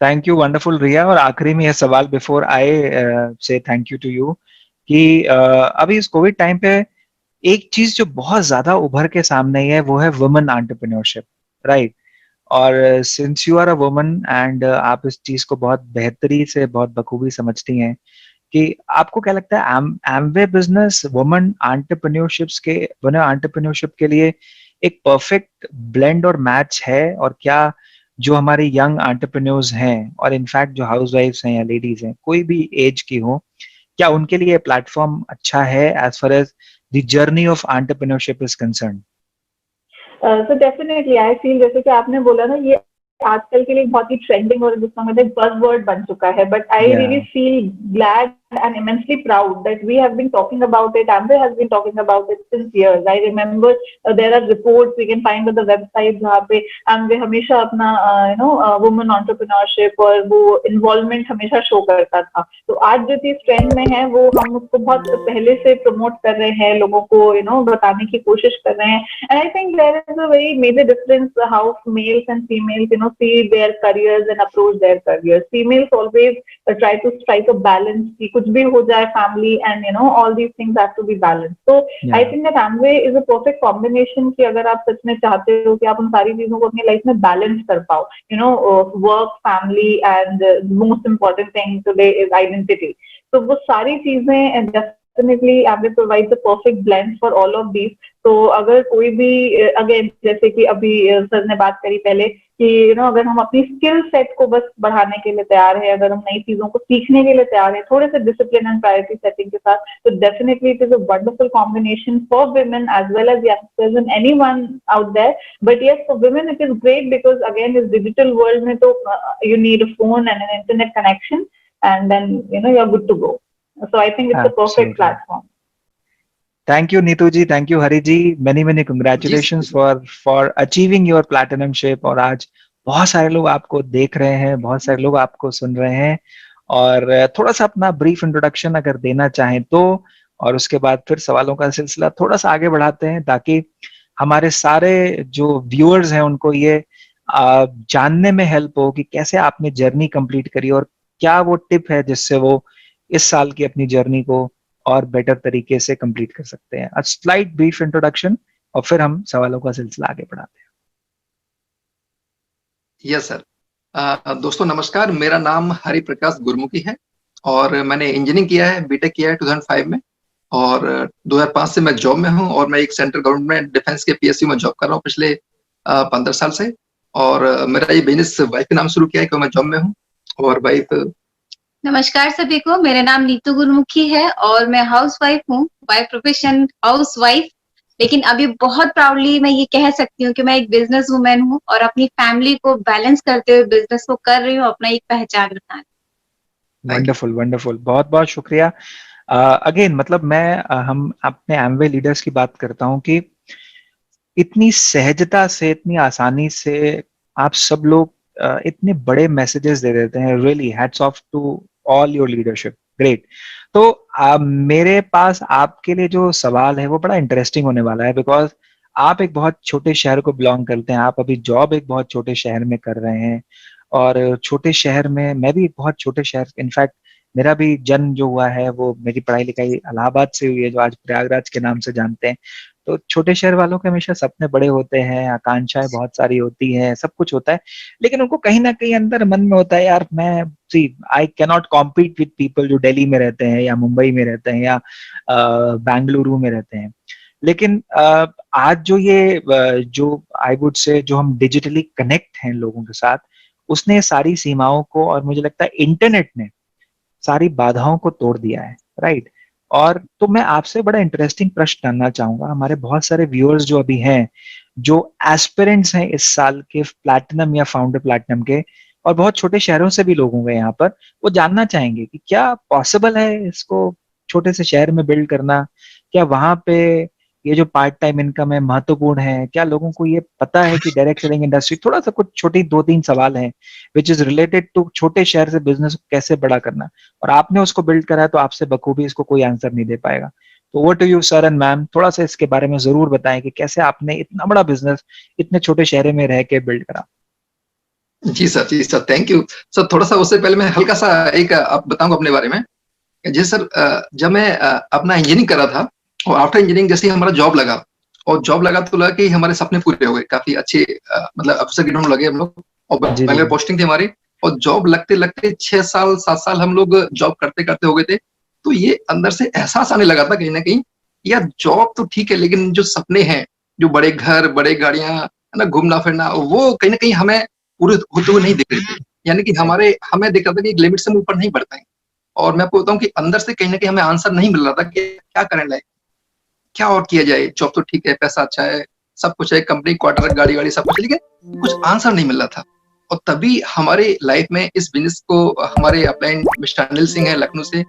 thank you, wonderful Riya. और आखिरी में यह सवाल बिफोर आई से थैंक यू टू यू कि अभी इस कोविड टाइम पे एक चीज जो बहुत ज्यादा उभर के सामने है वो है वुमेन एंटरप्रेन्योरशिप, राइट? और since you are a woman and आप इस चीज को बहुत बेहतरी से, बहुत बखूबी समझती हैं, कि आपको क्या लगता है एमवे बिजनेस वुमेन एंटरप्रेन्योरशिप के लिए एक परफेक्ट ब्लेंड और मैच है? और क्या जो हमारे यंग एंटरप्रेन्योर्स हैं, और इनफैक्ट जो हाउसवाइफ्स हैं या लेडीज हैं, कोई भी एज की हो, क्या उनके लिए प्लेटफॉर्म अच्छा है as far as the journey of entrepreneurship is concerned? So definitely I feel, जैसे कि आपने बोला ना, ये आजकल के लिए बहुत ही ट्रेंडिंग और जिसका मतलब बज़वर्ड बन चुका है, but I really feel glad and immensely proud that we have been talking about it. Amway has been talking about it since years. I remember there are reports we can find on the website जहाँ पे Amway हमेशा अपना women entrepreneurship और वो involvement हमेशा show करता था. तो आज जो चीज ट्रेंड में है वो हम उसको बहुत पहले से प्रमोट कर रहे हैं, लोगों को बताने की कोशिश कर रहे हैं. And I think there is a very major difference how males and females see their careers and approach their careers. Females always try to strike a balance कि कुछ भी हो जाए family and all these things have to be balanced. So I think that Amway is a perfect combination कि अगर आप सच में चाहते हो कि आप उन सारी चीजों को अपनी लाइफ में बैलेंस कर पाओ, work, family and the most important thing today is identity. तो वो सारी चीजें definitely Amway provides a perfect blend for all of these. तो अगर कोई भी अगेन जैसे कि अभी सर ने बात करी पहले कि अगर हम अपनी स्किल सेट को बस बढ़ाने के लिए तैयार है, अगर हम नई चीजों को सीखने के लिए तैयार है थोड़े से डिसिप्लिन एंड प्रायोरिटी सेटिंग के साथ, तो definitely it is a wonderful combination for women as well as youngsters and anyone out there. But yes, for women it is great because again इस डिजिटल वर्ल्ड में तो you need a phone and an internet connection and then you are good to go. So I think it's a perfect platform. Thank you, Neetu ji. Thank you, Hari ji. Many congratulations for achieving your platinumship. और आज बहुत सारे लोग आपको देख रहे हैं, बहुत सारे लोग आपको सुन रहे हैं. और थोड़ा सा अपना ब्रीफ इंट्रोडक्शन अगर देना चाहें तो, और उसके बाद फिर सवालों का सिलसिला थोड़ा सा आगे बढ़ाते हैं ताकि हमारे सारे जो व्यूअर्स हैं उनको ये जानने में हेल्प हो कि कैसे आपने जर्नी कंप्लीट करी और क्या वो टिप है जिससे वो इस साल की अपनी जर्नी को और बेटर तरीके से कंप्लीट कर सकते हैं. अ स्लाइट ब्रीफ इंट्रोडक्शन और फिर हम सवालों का सिलसिला आगे बढ़ाते हैं. Yes sir. दोस्तों नमस्कार, मेरा नाम हरि प्रकाश गुरमुखी है और मैंने इंजीनियरिंग किया है, बीटेक किया है 2005 में और 2005 से मैं जॉब में हूं और मैं एक सेंट्रल गवर्नमेंट डिफेंस के पीएसयू में जॉब कर रहा हूं पिछले 15 साल से. और मेरा ये बिजनेस वाइफ के नाम शुरू किया है क्योंकि मैं जॉब में हूँ और वाइफ. नमस्कार सभी को, मेरा नाम नीतू गुरमुखी है और मैं हाउस वाइफ हूँ, बाय प्रोफेशन हाउस वाइफ. लेकिन अभी बहुत प्राउडली मैं ये कह सकती हूँ कि मैं एक बिजनेस वुमेन हूँ और अपनी फैमिली को बैलेंस करते हुए बिजनेस को कर रही हूँ अपना एक पहचान बनाने. वंडरफुल. बहुत बहुत शुक्रिया. अगेन मतलब हम अपने एमवे लीडर्स की बात करता हूँ कि इतनी सहजता से, इतनी आसानी से आप सब लोग इतने बड़े मैसेजेस दे देते हैं. Really hats off to all your leadership. Great. तो मेरे पास आपके लिए जो सवाल है वो बड़ा इंटरेस्टिंग होने वाला है बिकॉज आप एक बहुत छोटे शहर को बिलोंग करते हैं. आप अभी जॉब एक बहुत छोटे शहर में कर रहे हैं और छोटे शहर में मैं भी एक बहुत छोटे शहर, इनफैक्ट मेरा भी जन्म जो हुआ है वो मेरी पढ़ाई लिखाई इलाहाबाद से हुई है जो आज प्रयागराज के नाम से जानते हैं. तो छोटे शहर वालों के हमेशा सपने बड़े होते हैं, आकांक्षाएं बहुत सारी होती हैं, सब कुछ होता है, लेकिन उनको कहीं ना कहीं अंदर मन में होता है यार मैं I can not compete with people जो दिल्ली में रहते हैं या मुंबई में रहते हैं या बेंगलुरु में रहते हैं. लेकिन आज जो आई वुड से जो हम डिजिटली कनेक्ट हैं लोगों के साथ, उसने सारी सीमाओं को और मुझे लगता है इंटरनेट ने सारी बाधाओं को तोड़ दिया है. राइट. और तो मैं आपसे बड़ा इंटरेस्टिंग प्रश्न करना चाहूंगा. हमारे बहुत सारे व्यूअर्स जो अभी हैं, जो एस्पिरेंट्स हैं इस साल के प्लैटिनम या फाउंडर प्लैटिनम के, और बहुत छोटे शहरों से भी लोग होंगे यहाँ पर, वो जानना चाहेंगे कि क्या पॉसिबल है इसको छोटे से शहर में बिल्ड करना. क्या वहां पे ये जो पार्ट टाइम इनकम है महत्वपूर्ण है. क्या लोगों को ये पता है कि डायरेक्ट सेलिंग इंडस्ट्री, थोड़ा सा कुछ छोटी 2-3 सवाल हैं विच इज रिलेटेड टू छोटे शहर से बिजनेस को कैसे बड़ा करना, और आपने उसको बिल्ड करा है तो आपसे बखूबी इसको कोई आंसर नहीं दे पाएगा. तो over to you sir and ma'am, थोड़ा सा इसके बारे में जरूर बताएं कि कैसे आपने इतना बड़ा बिजनेस इतने छोटे शहर में रह के बिल्ड करा. जी सर, थैंक यू सर. थोड़ा सा उससे पहले मैं हल्का सा एक आप बताऊंगा अपने बारे में. जी सर, जब मैं अपना इंजीनियरिंग कर रहा था और आफ्टर इंजीनियरिंग जैसे ही हमारा जॉब लगा तो लगा कि हमारे सपने पूरे हो गए. काफी अच्छे मतलब अफसर की ढूंढ लगे हम लोग और पहले पोस्टिंग थी हमारी और जॉब लगते लगते 6 साल 7 साल हम लोग जॉब करते करते हो गए थे. तो ये अंदर से एहसास आने लगा था कहीं ना कहीं, यार जॉब तो ठीक है लेकिन जो सपने हैं, जो बड़े घर बड़े गाड़ियां है ना, घूमना फिरना, वो कहीं ना कहीं हमें पूरे होते हुए नहीं दिख रहे थे. यानी कि हमें दिख रहा था कि एक लिमिट से हम ऊपर नहीं बढ़ पाएंगे. और मैं आपको बताऊं कि अंदर से कहीं ना कहीं हमें आंसर नहीं मिल रहा था कि क्या करने लायक, क्या और किया जाए. जॉब तो ठीक है, पैसा अच्छा है, सब कुछ है, कंपनी क्वार्टर गाड़ी सब कुछ, लेकिन कुछ आंसर नहीं मिल रहा था. और तभी हमारे लाइफ में इस बिजनेस को हमारे अपलाइन मिस्टर अनिल सिंह है लखनऊ से,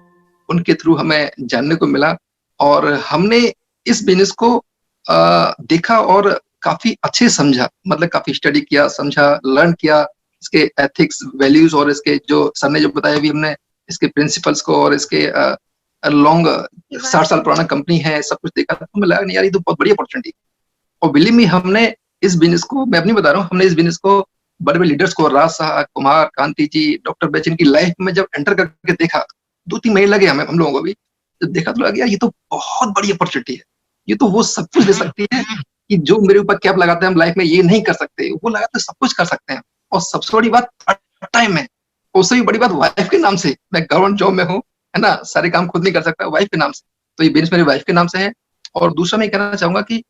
उनके थ्रू हमें जानने को मिला और हमने इस बिजनेस को देखा और काफी अच्छे समझा, मतलब काफी स्टडी किया, समझा, लर्न किया इसके एथिक्स, वैल्यूज और इसके जो सर ने जो बताया भी हमने इसके प्रिंसिपल्स को और इसके लॉन्ग 60 साल पुराना कंपनी है, सब कुछ देखा तो हमें लगा नहीं यार ये तो बहुत बड़ी अपॉर्चुनिटी। और बिलीव मी, हमने इस बिजनेस को, मैं अपनी बता रहा हूँ, हमने इस बिजनेस को बड़े बड़े लीडर्स को, राज साहब, कुमार कांति जी, डॉक्टर बच्चन की लाइफ में जब एंटर करके देखा, 2-3 महीने लगे हमें, हम लोगों को भी, जब देखा तो लगा यार ये तो बहुत बड़ी अपॉर्चुनिटी है, ये तो वो सब कुछ दे सकती है कि जो मेरे ऊपर कैप लगाते हैं हम लाइफ में ये नहीं कर सकते, वो लगाते सब कुछ कर सकते हैं। और सबसे बड़ी बात टाइम है, उससे भी बड़ी बात वाइफ के नाम से, मैं गवर्नमेंट जॉब में हूँ, है ना, सारे काम खुद नहीं कर सकता, वाइफ के नाम से, तो ये बिजनेस मेरी वाइफ के नाम से है। और दूसरा मैं कहना चाहूंगा कि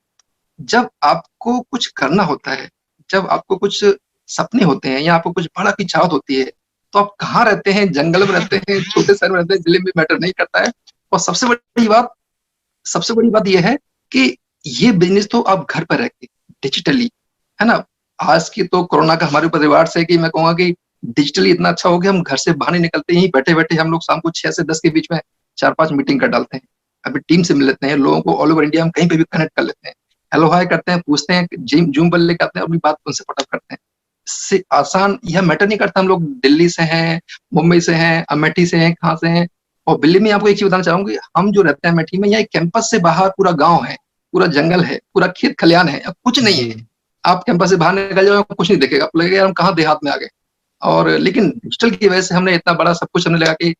जब आपको कुछ करना होता है, जब आपको कुछ सपने होते हैं या आपको कुछ बड़ा की चाहत होती है, तो आप कहाँ रहते हैं, जंगल में रहते हैं, छोटे शहर में रहते हैं, जिले में मैटर नहीं करता है। और सबसे बड़ी बात यह है कि ये बिजनेस तो आप घर पर रह के डिजिटली, है ना, आज की तो कोरोना का हमारे ऊपर रिवार्ड्स है कि मैं कहूंगा कि डिजिटली इतना अच्छा हो गया, हम घर से बाहर नहीं निकलते, यहीं बैठे बैठे हम लोग शाम को 6 से 10 के बीच में 4-5 मीटिंग कर डालते हैं, अभी टीम से मिल लेते हैं, लोगों को ऑल ओवर इंडिया हम कहीं पे भी कनेक्ट कर लेते हैं, हेलो हाय करते हैं, पूछते हैं, जूम पर लेके आते हैं और भी बात उनसे पटअप करते हैं। इससे आसान यह मैटर नहीं करता हम लोग दिल्ली से हैं, मुंबई से हैं, अमेठी से हैं, कहाँ से हैं। और दिल्ली में आपको एक चीज बताना चाहूंगी, हम जो रहते हैं अमेठी में, यहाँ कैंपस से बाहर पूरा गाँव है, पूरा जंगल है, पूरा खेत खलियान है, कुछ नहीं है। आप कैंपस से बाहर निकल जाओ, कुछ नहीं दिखेगा, आपको लगेगा यार हम कहाँ देहात में आ गए। और लेकिन डिजिटल की वजह से हमने इतना बड़ा सब कुछ, हमने लगा कि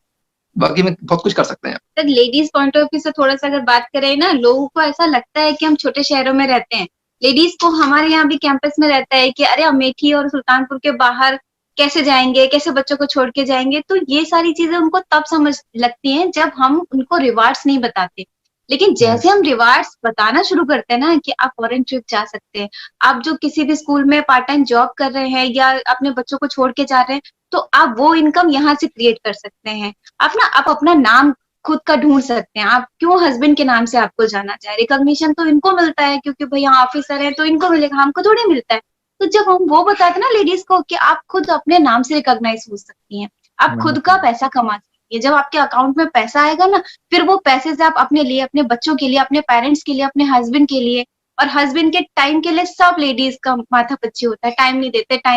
बाकी में बहुत कुछ कर सकते हैं। Sir ladies point of view से थोड़ा सा अगर बात करें ना, लोगों को ऐसा लगता है कि हम छोटे शहरों में रहते हैं, लेडीज को हमारे यहाँ भी कैंपस में रहता है कि अरे अमेठी और सुल्तानपुर के बाहर कैसे जाएंगे, कैसे बच्चों को छोड़ के जाएंगे। तो ये सारी चीजें उनको तब समझ लगती हैं जब हम उनको रिवार्ड्स नहीं बताते। लेकिन जैसे हम रिवार्ड्स बताना शुरू करते हैं ना कि आप फॉरेन ट्रिप जा सकते हैं, आप जो किसी भी स्कूल में पार्ट टाइम जॉब कर रहे हैं या अपने बच्चों को छोड़ के जा रहे हैं, तो आप वो इनकम यहाँ से क्रिएट कर सकते हैं। आप अपना नाम खुद का ढूंढ सकते हैं। आप क्यों हस्बैंड के नाम से आपको जाना चाहे, रिकॉग्निशन तो इनको मिलता है क्योंकि भैया ऑफिसर है तो इनको मिलेगा, हमको थोड़ी मिलता है। तो जब हम वो बताते हैं ना लेडीज को कि आप खुद अपने नाम से रिकॉग्नाइज हो सकती हैं, आप खुद का पैसा कमा सकती है, जब आपके अकाउंट में पैसा आएगा ना, फिर वो पैसे से आप अपने लिए, अपने बच्चों के लिए, अपने पेरेंट्स के लिए, अपने हस्बैंड के लिए और हस्बैंड के टाइम के लिए, सब लेडीज का माथा पच्ची होता है, टाइम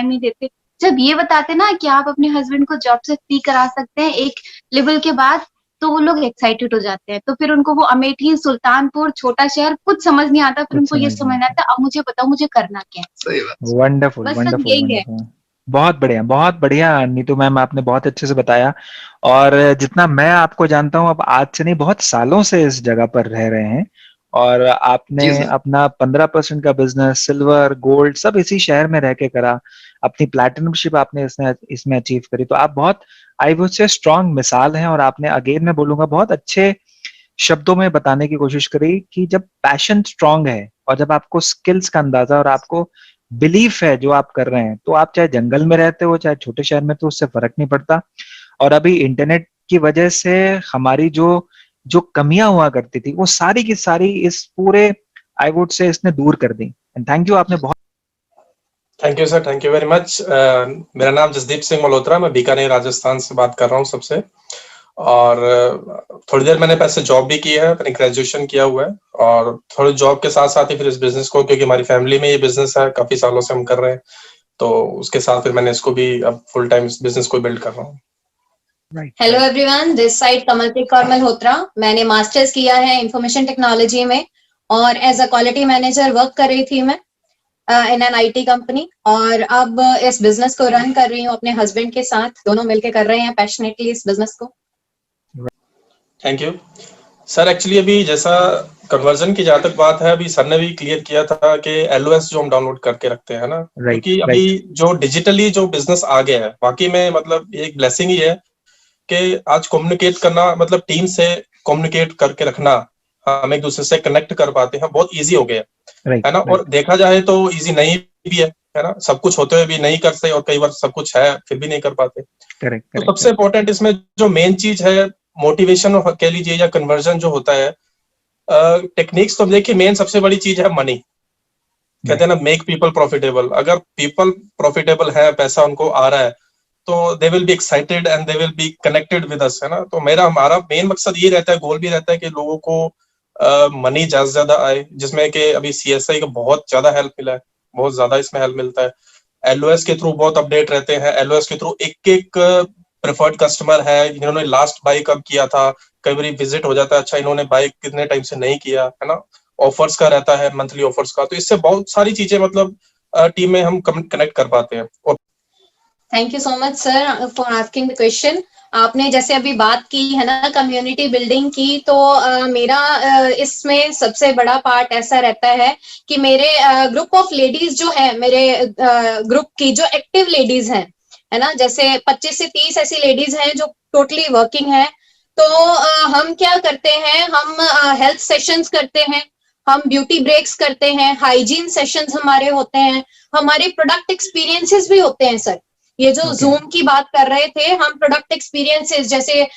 नहीं देते। जब ये बताते ना कि आप अपने हस्बैंड को जॉब से फ्री करा सकते हैं एक लेवल के बाद, तो वो लोग एक्साइटेड हो जाते हैं। तो फिर उनको वो अमेठी, सुल्तानपुर, छोटा शहर कुछ समझ नहीं आता, फिर उनको ये समझना आता अब मुझे बताओ मुझे करना क्या है। सही बात। वंडरफुल बस सब वंडरफुल यही है। वंडरफुल, बहुत बढ़िया नीतू मैम, आपने बहुत अच्छे से बताया। और जितना मैं आपको जानता हूँ, अब आज से नहीं बहुत सालों से इस जगह पर रह रहे हैं और आपने जी सर। अपना 15% का बिजनेस सिल्वर गोल्ड सब इसी शहर में रह के करा, अपनी प्लैटिनमशिप आपने इसमें अचीव करी। तो आप बहुत आई वुड से स्ट्रॉन्ग मिसाल हैं और आपने अगेन मैं बोलूंगा बहुत अच्छे शब्दों में बताने की कोशिश करी कि जब पैशन स्ट्रांग है और जब आपको स्किल्स का अंदाजा और आपको बिलीफ है जो आप कर रहे हैं, तो आप चाहे जंगल में रहते हो चाहे छोटे शहर में, तो उससे फर्क नहीं पड़ता। और अभी इंटरनेट की वजह से हमारी जो कमियां हुआ करती थी वो सारी की सारी इस पूरे आई वुड से इसने दूर कर दी। एंड थैंक यू, आपने बहुत thank you sir, thank you very much. मेरा नाम जसदीप सिंह मल्होत्रा, मैं बीकानेर राजस्थान से बात कर रहा हूँ सबसे। और थोड़ी देर मैंने पैसे जॉब भी की है, मैंने ग्रेजुएशन किया हुआ है और थोड़ी जॉब के साथ साथ ही फिर इस बिजनेस को, क्योंकि हमारी फैमिली में ये बिजनेस है, काफी सालों से हम कर रहे हैं, तो उसके साथ फिर मैंने इसको भी अब फुल टाइम इस बिजनेस को बिल्ड कर रहा हूँ। Hello everyone, this side Kamalpreet Kaur Malhotra. मैंने मास्टर्स किया है इंफॉर्मेशन टेक्नोलॉजी में और as a quality manager work कर रही थी मैं इन एन आईटी कंपनी, और अब इस बिजनेस को रन कर रही हूँ अपने हस्बैंड के साथ, दोनों मिलकर कर रहे हैं पैशनेटली इस बिजनेस को। Thank you sir. एक्चुअली अभी जैसा कन्वर्जन की जहां तक बात है, अभी सर ने भी क्लियर किया था कि एलओएस जो हम डाउनलोड करके रखते हैं ना, क्योंकि अभी जो डिजिटली जो बिजनेस आ गया है, वाकई में मतलब एक ब्लेसिंग ही है कि आज कम्युनिकेट करना, मतलब टीम से कम्युनिकेट करके रखना, हम एक दूसरे से कनेक्ट कर पाते हैं, बहुत इजी हो गया है ना। और देखा जाए तो इजी नहीं भी है ना, सब कुछ होते हुए भी नहीं कर सकते, और कई बार सब कुछ है फिर भी नहीं कर पाते। तो सबसे इम्पोर्टेंट इसमें जो मेन चीज है, मोटिवेशन कह लीजिए या कन्वर्जन जो होता है, टेक्निक्स तो देखिए मेन सबसे बड़ी चीज है मनी। कहते हैं ना, मेक पीपल प्रॉफिटेबल। अगर पीपल प्रॉफिटेबल है, पैसा उनको आ रहा है, तो they will be excited and they will be connected with us, है ना। तो हमारा मेन मकसद ये रहता है, गोल भी रहता है कि लोगों को मनी ज्यादा से ज्यादा आए, जिसमें कि अभी CSI का बहुत ज्यादा हेल्प मिला है, बहुत ज्यादा इसमें हेल्प मिलता है। LOS के थ्रू बहुत अपडेट रहते हैं, LOS के थ्रू एक प्रेफर्ड कस्टमर है, इन्होंने लास्ट बाई कब किया था, कई बार विजिट हो जाता है, अच्छा इन्होंने बाई कितने टाइम से नहीं किया, है ना। ऑफर्स का रहता है, मंथली ऑफर्स का, तो इससे बहुत सारी चीजें मतलब टीम में हम कनेक्ट कर पाते हैं। और thank you so much sir for asking the question. आपने जैसे अभी बात की है ना कम्युनिटी बिल्डिंग की, तो मेरा इसमें सबसे बड़ा पार्ट ऐसा रहता है कि मेरे ग्रुप ऑफ लेडीज जो है, मेरे ग्रुप की जो एक्टिव लेडीज हैं, है ना, जैसे 25 से 30 ऐसी लेडीज हैं जो टोटली वर्किंग है। तो हम क्या करते हैं, हम हेल्थ सेशंस करते हैं, हम ब्यूटी ब्रेक्स करते हैं, हाइजीन सेशंस हमारे होते हैं, हमारे प्रोडक्ट एक्सपीरियंसेस भी होते हैं सर। ये जो जूम की बात कर रहे थे, हम प्रोडक्ट एक्सपीरियंसेस जैसे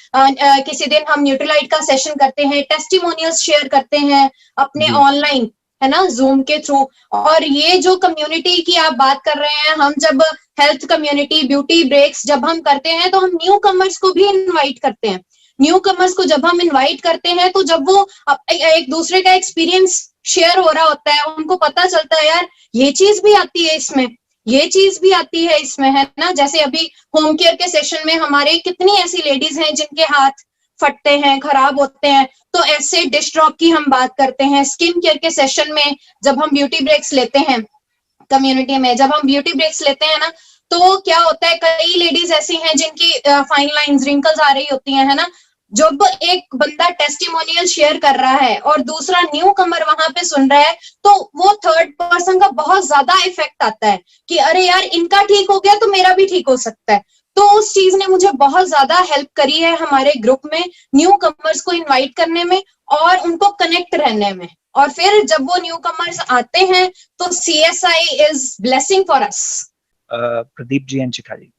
किसी दिन हम न्यूट्रीलाइट का सेशन करते हैं, टेस्टिमोनियल्स शेयर करते हैं अपने ऑनलाइन, है ना, जूम के थ्रू। और ये जो कम्युनिटी की आप बात कर रहे हैं, हम जब हेल्थ कम्युनिटी ब्यूटी ब्रेक्स जब हम करते हैं तो हम न्यू कमर्स को भी इनवाइट करते हैं। न्यू कमर्स को जब हम इनवाइट करते हैं तो जब वो एक दूसरे का एक्सपीरियंस शेयर हो रहा होता है, उनको पता चलता है यार ये चीज भी आती है इसमें, ये चीज भी आती है इसमें, है ना। जैसे अभी होम केयर के सेशन में हमारे कितनी ऐसी लेडीज हैं जिनके हाथ फटते हैं, खराब होते हैं, तो ऐसे डिश ड्रॉप की हम बात करते हैं। स्किन केयर के सेशन में जब हम ब्यूटी ब्रेक्स लेते हैं कम्युनिटी में, जब हम ब्यूटी ब्रेक्स लेते हैं ना, तो क्या होता है, कई लेडीज ऐसी हैं जिनकी फाइन लाइंस रिंकल्स आ रही होती हैं, है ना। जब एक बंदा टेस्टिमोनियल शेयर कर रहा है और दूसरा न्यू कमर वहां पे सुन रहा है, तो वो थर्ड पर्सन का बहुत ज्यादा इफेक्ट आता है कि अरे यार इनका ठीक हो गया तो मेरा भी ठीक हो सकता है। तो उस चीज ने मुझे बहुत ज्यादा हेल्प करी है हमारे ग्रुप में न्यू कमर्स को इनवाइट करने में और उनको कनेक्ट रहने में। और फिर जब वो न्यू कमर्स आते हैं तो CSI is blessing for us. Pradeep ji and Shikha ji.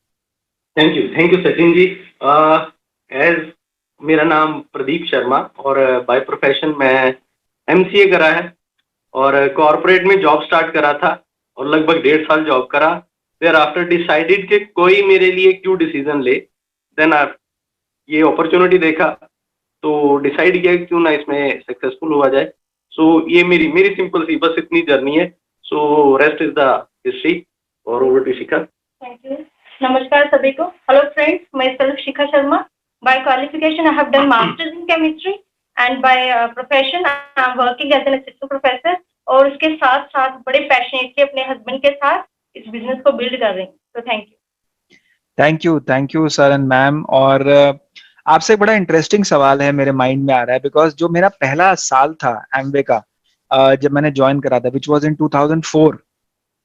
Thank you Sachin ji. As मेरा नाम प्रदीप शर्मा और बाय प्रोफेशन मैं MCA करा है और कॉर्पोरेट में जॉब स्टार्ट करा था और लगभग 1.5 साल जॉब करा। देयर आफ्टर डिसाइडेड कि कोई मेरे लिए क्यों डिसीजन ले, देन ये अपॉर्चुनिटी देखा तो डिसाइड किया क्यों ना इसमें सक्सेसफुल हुआ जाए। सो ये मेरी सिंपल सी बस इतनी जर्नी है। So rest is the history. और over to Shikha. Thank you. नमस्कार सभी को। हेलो फ्रेंड्स, मैं self Shikha Sharma. By qualification, I have done masters in chemistry and by profession, I am working as an assistant professor। और उसके साथ साथ बड़े पैशनेटली अपने हस्बैंड के साथ इस बिजनेस को बिल्ड कर रही हूँ। तो thank you sir and ma'am. और आपसे बड़ा इंटरेस्टिंग सवाल है मेरे माइंड में आ रहा है, बिकॉज जो मेरा पहला साल था एमवे का, जब मैंने ज्वाइन करा था, विच वॉज इन 2004,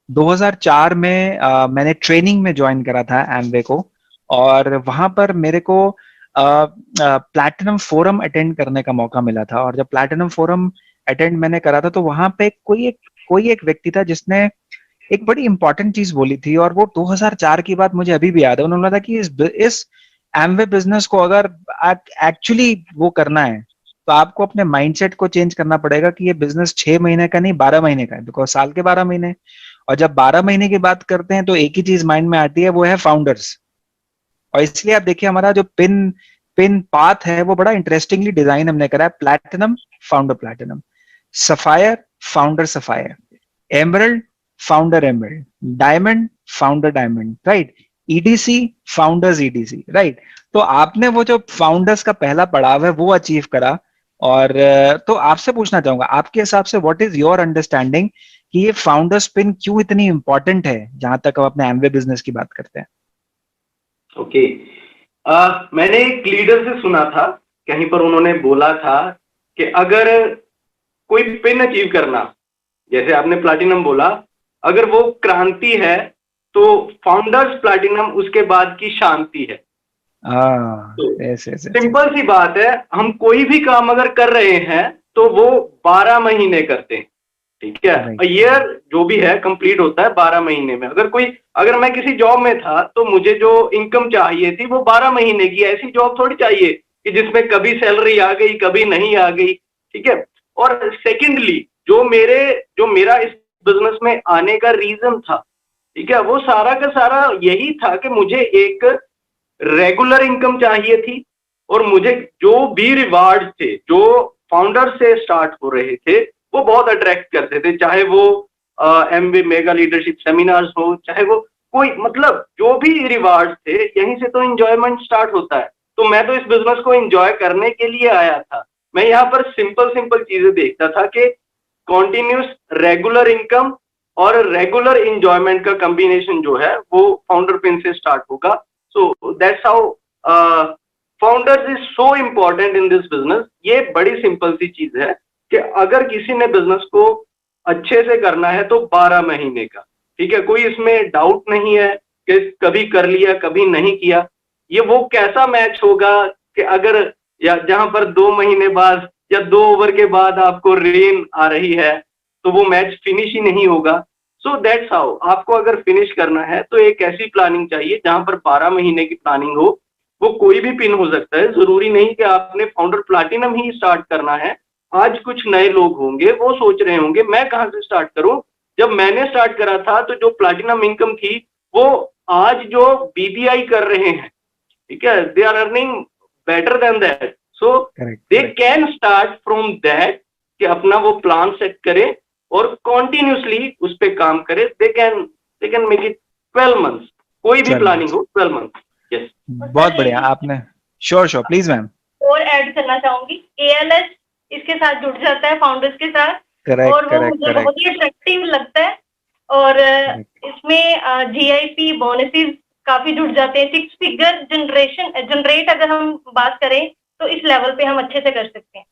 2004 में मैंने ट्रेनिंग में ज्वाइन करा था एमवे को। और वहां पर मेरे को प्लैटिनम फोरम अटेंड करने का मौका मिला था। और जब प्लैटिनम फोरम अटेंड मैंने करा था तो वहां पे कोई एक व्यक्ति था जिसने एक बड़ी इंपॉर्टेंट चीज बोली थी, और वो 2004 की बात मुझे अभी भी याद है। उन्होंने बोला था कि इस एमवे बिजनेस को अगर एक्चुअली वो करना है तो आपको अपने माइंडसेट को चेंज करना पड़ेगा कि ये बिजनेस 6 महीने का नहीं 12 महीने का है, बिकॉज साल के 12 महीने। और जब 12 महीने की बात करते हैं तो एक ही चीज माइंड में आती है, वो है फाउंडर्स। और इसलिए आप देखिए हमारा जो पिन पाथ है वो बड़ा इंटरेस्टिंगली डिजाइन हमने करा है। Platinum founder platinum, sapphire founder sapphire, emerald founder emerald, diamond founder diamond, right, EDC founders EDC, right. तो आपने वो जो फाउंडर्स का पहला पड़ाव है वो अचीव करा। और तो आपसे पूछना चाहूंगा, आपके हिसाब से व्हाट इज योर अंडरस्टैंडिंग कि ये फाउंडर्स पिन क्यों इतनी इंपॉर्टेंट है जहां तक हम अपने एमवे बिजनेस की बात करते हैं? ओके, मैंने एक लीडर से सुना था, कहीं पर उन्होंने बोला था कि अगर कोई पिन अचीव करना, जैसे आपने प्लैटिनम बोला, अगर वो क्रांति है तो फाउंडर्स प्लैटिनम उसके बाद की शांति है। सिंपल सी बात है, हम कोई भी काम अगर कर रहे हैं तो वो 12 महीने करते हैं, ठीक है। ईयर जो भी है कंप्लीट होता है 12 महीने में। अगर मैं किसी जॉब में था तो मुझे जो इनकम चाहिए थी वो 12 महीने की। ऐसी जॉब थोड़ी चाहिए कि जिसमें कभी सैलरी आ गई कभी नहीं आ गई, ठीक है। और सेकेंडली जो मेरा इस बिजनेस में आने का रीजन था ठीक है, वो सारा का सारा यही था कि मुझे एक रेगुलर इनकम चाहिए थी, और मुझे जो भी रिवार्ड थे जो फाउंडर से स्टार्ट हो रहे थे वो बहुत अट्रैक्ट करते थे, चाहे वो एमबी मेगा लीडरशिप सेमिनार्स हो, चाहे वो कोई मतलब जो भी रिवार्ड थे, यहीं से तो एंजॉयमेंट स्टार्ट होता है। तो मैं तो इस बिजनेस को एंजॉय करने के लिए आया था। मैं यहाँ पर सिंपल चीजें देखता था कि कॉन्टिन्यूस रेगुलर इनकम और रेगुलर एंजॉयमेंट का कॉम्बिनेशन जो है वो फाउंडर पिन से स्टार्ट होगा। So that's how founders is so important in this business. ये बड़ी सिंपल सी चीज है कि अगर किसी ने बिजनेस को अच्छे से करना है तो 12 महीने का, ठीक है, कोई इसमें डाउट नहीं है कि कभी कर लिया कभी नहीं किया। ये वो कैसा मैच होगा कि अगर या जहां पर 2 महीने बाद या 2 ओवर के बाद आपको रेन आ रही है तो वो मैच फिनिश ही नहीं होगा। सो दैट्स हाउ आपको अगर फिनिश करना है तो एक ऐसी प्लानिंग चाहिए जहां पर 12 महीने की प्लानिंग हो। वो कोई भी पिन हो सकता है, जरूरी नहीं कि आपने फाउंडर प्लैटिनम ही स्टार्ट करना है। आज कुछ नए लोग होंगे वो सोच रहे होंगे मैं कहां से स्टार्ट करूं। जब मैंने स्टार्ट करा था तो जो प्लैटिनम इनकम थी वो आज जो बीबीआई कर रहे हैं, ठीक है, they are earning better than that. So they can start from that कि अपना वो प्लान सेट करे और कॉन्टिन्यूसली उस पर काम करे। They can make it 12 months, कोई भी प्लानिंग हो 12 मंथ। यस, बहुत बढ़िया आपने। Sure please ma'am. और ऐड करना चाहूंगी, एएलएस इसके साथ जुड़ जाता है फाउंडर्स के साथ, करेक्ट और वो मुझे बहुत ही अट्रैक्टिव लगता है। और इसमें जीआईपी बोनसेस काफी जुड़ जाते हैं। 6 फिगर जनरेट अगर हम बात करें तो इस लेवल पे हम अच्छे से कर सकते हैं।